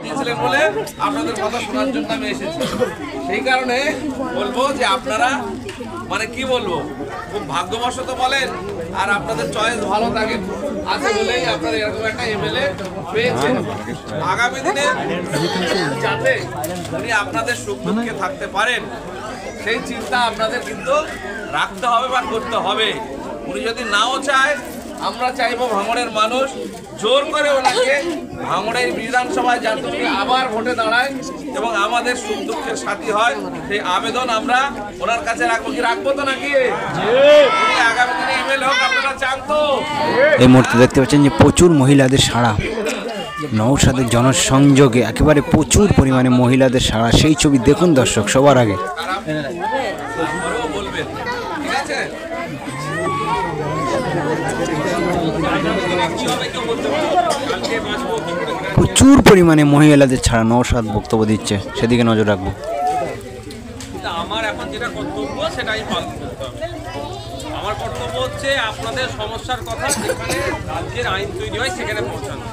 দিয়েছিলেন বলে আপনাদের কথা শোনার জন্য আমি এসেছি। সেই কারণে বলবো যে আপনারা মানে কি বলবো, খুব ভাগ্যবশত বলেন আর আপনাদের চয়েস ভালো থাকে আছে বলেই আপনারা এরকম একটা এমএলএ পেয়েছেন। আগামী দিনে যাতে উনি আপনাদের সুখ দুঃখে থাকতে পারেন সেই চিন্তা আপনাদের কিন্তু রাখতে হবে বা করতে হবে। উনি যদি নাও চায়, আমরা চাইবো ভাঙড়ের মানুষ জোর করে ওনাকে ভাঙড়ের বিধানসভায় যাতে উনি আবার ভোটে দাঁড়ায় এবং আমাদের সুখ দুঃখের সাথী হয়, সেই আবেদন আমরা ওনার কাছে রাখবো। কি রাখবো তো নাকি? আগামী দিনে এমএলএ হোক আপনারা চান তো? এই মুহূর্তে দেখতে পাচ্ছেন যে প্রচুর মহিলাদের সাড়া, নওশাদের জনসংযোগে একেবারে প্রচুর পরিমাণে মহিলাদের সাড়া। সেই ছবি দেখুন দর্শক সবার আগে। বলবেন ঠিক আছে? প্রচুর পরিমাণে মহিলাদের ছাড়া নওশাদ বক্তব্য দিচ্ছে, সেদিকে নজর রাখবো। আমার এখন যেটা কর্তব্য সেটাই পালন করতে হবে। আমার কর্তব্য হচ্ছে আপনাদের সমস্যার কথা যেখানে রাজ্যের আইন তৈরি হয় সেখানে পৌঁছানো।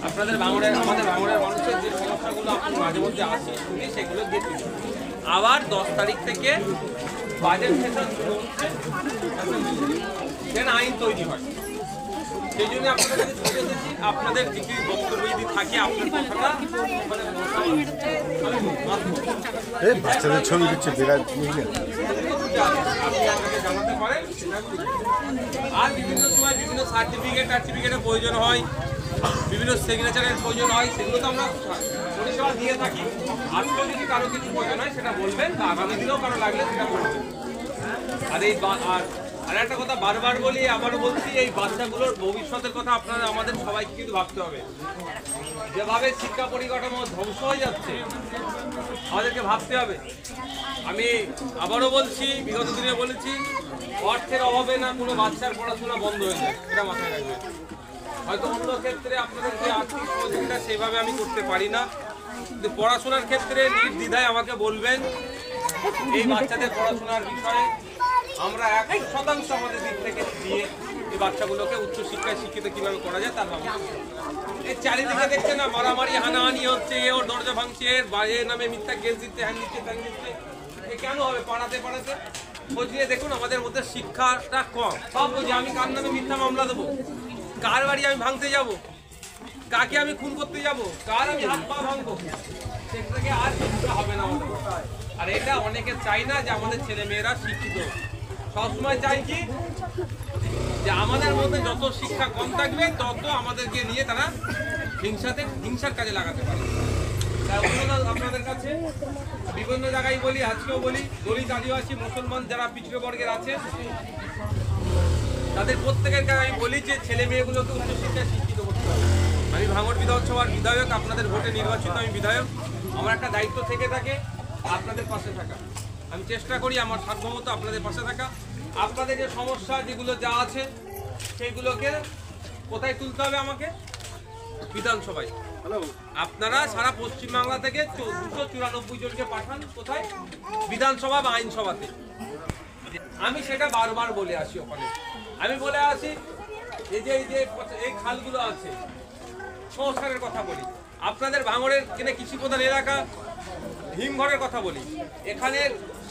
আপনাদের আমাদের ভাঙড়ের মানুষের যে সমস্যাগুলো আপনি মাঝে মধ্যে আসি শুনি সেগুলো দেখি। আবার 10 তারিখ থেকে বাজেট সেশন শুরু হচ্ছে, সেখানে আইন তৈরি হয়। সেই জন্য আপনাদের কাছে ছুটে এসেছি। আপনাদের কিছু বক্তব্য যদি থাকে আপনার কথাটা বাচ্চাদের ছবি দিচ্ছে জানাতে পারেন। আর বিভিন্ন সময় বিভিন্ন সার্টিফিকেটের প্রয়োজন হয়, বিভিন্ন সিগনেচারের প্রয়োজন হয়, সেগুলো তো আমরা পরিষেবা দিয়ে থাকি। আজকে যদি কারো কিছু প্রয়োজন হয় সেটা বলবেন, বা আগামী দিনেও কারো লাগলে সেটা বলবেন। আর একটা কথা বারবার বলি, আবারও বলছি, এই বাচ্চাগুলোর ভবিষ্যতের কথা আপনারা আমাদের সবাইকে কিন্তু ভাবতে হবে। যেভাবে শিক্ষা পরিকাঠামো ধ্বংস হয়ে যাচ্ছে আমাদেরকে ভাবতে হবে। আমি আবারও বলছি, বিগত দিনে বলেছি, অর্থের অভাবে না কোনো বাচ্চার পড়াশোনা বন্ধ হয়ে যায়, এটা মাথায় রাখবেন। হয়তো অন্য ক্ষেত্রে আপনাদের যে আর্থিক সহযোগিতা সেভাবে আমি করতে পারি না, কিন্তু পড়াশোনার ক্ষেত্রে নির্দ্বিধায় আমাকে বলবেন। এই বাচ্চাদের পড়াশোনার বিষয়ে আমরা 100% আমাদের দিক থেকে দিয়ে এই বাচ্চাগুলোকে উচ্চশিক্ষায় শিক্ষিত কিভাবে করা যায় তার ব্যবস্থা। এই চারিদিকে দেখছে না মারামারি হানাহানি হচ্ছে, ওর দরজা ভাঙছে, বাইরের নামে মিথ্যা কেস দিচ্ছে, হ্যান দিচ্ছে, ত্যান দিচ্ছে। এ কেন হবে? পাড়াতে খোঁজ নিয়ে দেখুন আমাদের মধ্যে শিক্ষাটা কম। ভাববো যে আমি কার নামে মিথ্যা মামলা দেবো, কার বাড়ি আমি ভাঙতে যাব, কাকে আমি খুন করতে যাব, কার আমি হাত পা ভাঙবো, সেটাকে আর শিক্ষা হবে না আমাদের। আর এটা অনেকে চাই না যে আমাদের ছেলে মেয়েরা শিক্ষিত। সবসময় চাই কি যে আমাদের মধ্যে যত শিক্ষা কম থাকবে তত আমাদেরকে নিয়ে তারা হিংসার কাজে লাগাতে পারে। তাই অনুরোধ আপনাদের কাছে, বিভিন্ন জায়গায় বলি, আজকেও বলি, দলিত আদিবাসী মুসলমান যারা পিছড়ে বর্গের আছে তাদের প্রত্যেকের কাছে আমি বলি যে ছেলে মেয়েগুলোকে উচ্চশিক্ষায় শিক্ষিত করতে হবে। আমি ভাঙড় বিধানসভার বিধায়ক, আপনাদের ভোটে নির্বাচিত আমি বিধায়ক। আমার একটা দায়িত্ব থেকে থাকে আপনাদের পাশে থাকা। আমি চেষ্টা করি আমার সাধ্যমতো আপনাদের পাশে থাকা। আপনাদের যে সমস্যা যেগুলো যা আছে সেইগুলোকে কোথায় তুলতে হবে আমাকে? বিধানসভায়। আপনারা সারা পশ্চিমবাংলা থেকে 294 জনকে পাঠান কোথায়? বিধানসভা বা আইনসভাতে। আমি সেটা বারবার বলে আসি। ওখানে আমি বলে আসি এই খালগুলো আছে, সংস্কারের কথা বলি। আপনাদের ভাঙড়ের কিনে কৃষি প্রধান এলাকা হিমঘরের কথা বলি। এখানে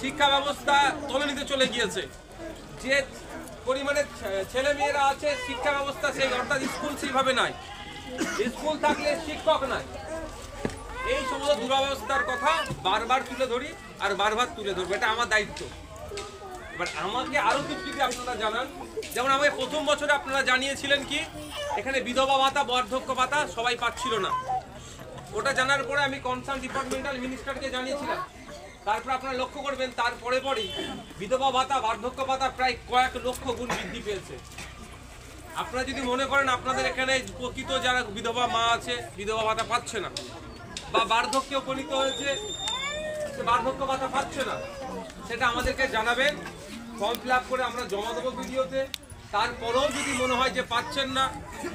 শিক্ষা ব্যবস্থা তলানিতে চলে গিয়েছে। যে পরিমাণে ছেলে মেয়েরা আছে শিক্ষা ব্যবস্থা সেই অর্থাৎ স্কুল সেইভাবে নাই, স্কুল থাকলে শিক্ষক নাই। এই সমস্ত দুরবস্থার কথা বারবার তুলে ধরি আর বারবার তুলে ধরবো, এটা আমার দায়িত্ব। এবার আমাকে আরো কিছু যদি আপনারা জানান, যেমন আমাকে প্রথম বছরে আপনারা জানিয়েছিলেন কি এখানে বিধবা ভাতা, বার্ধক্য ভাতা সবাই পাচ্ছিল না। ওটা জানার পরে আমি কনসার্ন ডিপার্টমেন্টাল মিনিস্টারকে জানিয়েছিলাম। তারপর আপনারা লক্ষ্য করবেন তারপরে পরেই বিধবা ভাতা, বার্ধক্য ভাতা প্রায় কয়েক লক্ষ গুণ বৃদ্ধি পেয়েছে। আপনারা যদি মনে করেন আপনাদের এখানে প্রকৃত যারা বিধবা মা আছে বিধবা ভাতা পাচ্ছে না, বা বার্ধক্যে উপনীত হয়েছে বার্ধক্য ভাতা পাচ্ছে না, সেটা আমাদেরকে জানাবেন। ফর্ম ফিল আপ করে আমরা জমা দেবো ভিডিওতে। তারপরেও যদি মনে হয় যে পাচ্ছেন না,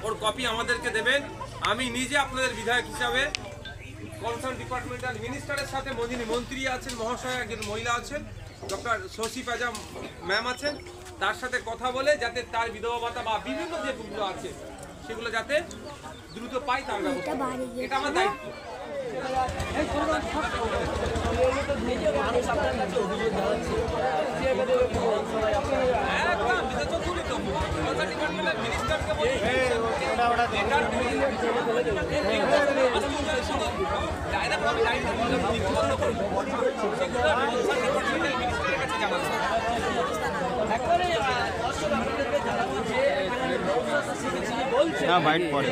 ওর কপি আমাদেরকে দেবেন। আমি নিজে আপনাদের বিধায়ক হিসাবে কনসার্ন ডিপার্টমেন্টাল মিনিস্টারের সাথে যিনি মন্ত্রী আছেন, মহাশয় একজন মহিলা আছেন, ডক্টর শশী পাজা ম্যাম আছেন, তার সাথে কথা বলে যাতে তার বিধবা ভাতা বা বিভিন্ন যেগুলো আছে সেগুলো যাতে দ্রুত পাই তার ব্যবস্থা করব। এটা আমার দায়িত্ব। একদম এটা তো তুলি তো কলকাতা ডিপার্টমেন্টের মিনিস্টারকে বলি ডাইরেক্ট আমি ডাইরেক্ট বন্ধ করব সেগুলো ডিপার্টমেন্টের মিনিস্টারের কাছে জানাবো। না বাইট পরে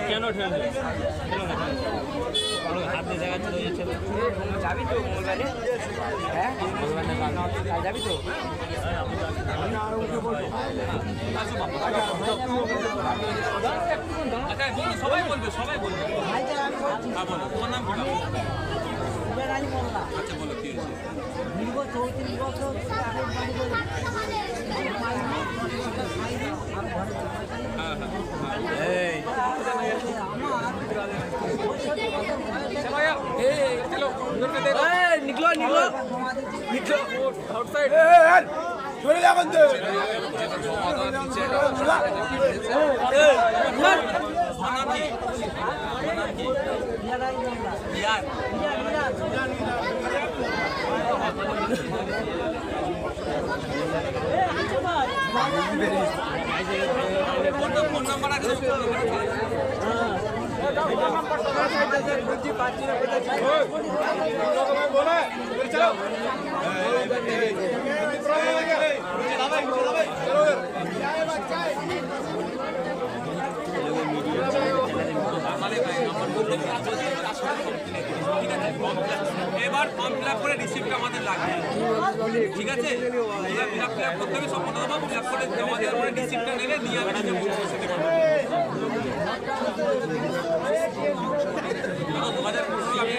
কেন ঠেলে হাত দিয়ে জায়গা চলে যাচ্ছে যাবি তো মোবাইলে হ্যাঁ যাবি তো আচ্ছা সবাই বলবে সবাই বলবে তোমার নাম কি? আচ্ছা বলো কি হয়েছে? দীর্ঘ 34 বছর निकलो निकलो निकलो आउटसाइड চলে যাবেন তো फोन नंबर आ এবার ফর্ম ফিল আপ করে রিসিপ্টটা আমাদের লাগবে ঠিক আছে এবার ফিল আপ করতে হবে সম্পূর্ণভাবে ফিল আপ করে জমা দেওয়ার পরে রিসিপ্টটা নিলে নিয়ে আমি নিজে বসে দেবো 2015 লাগে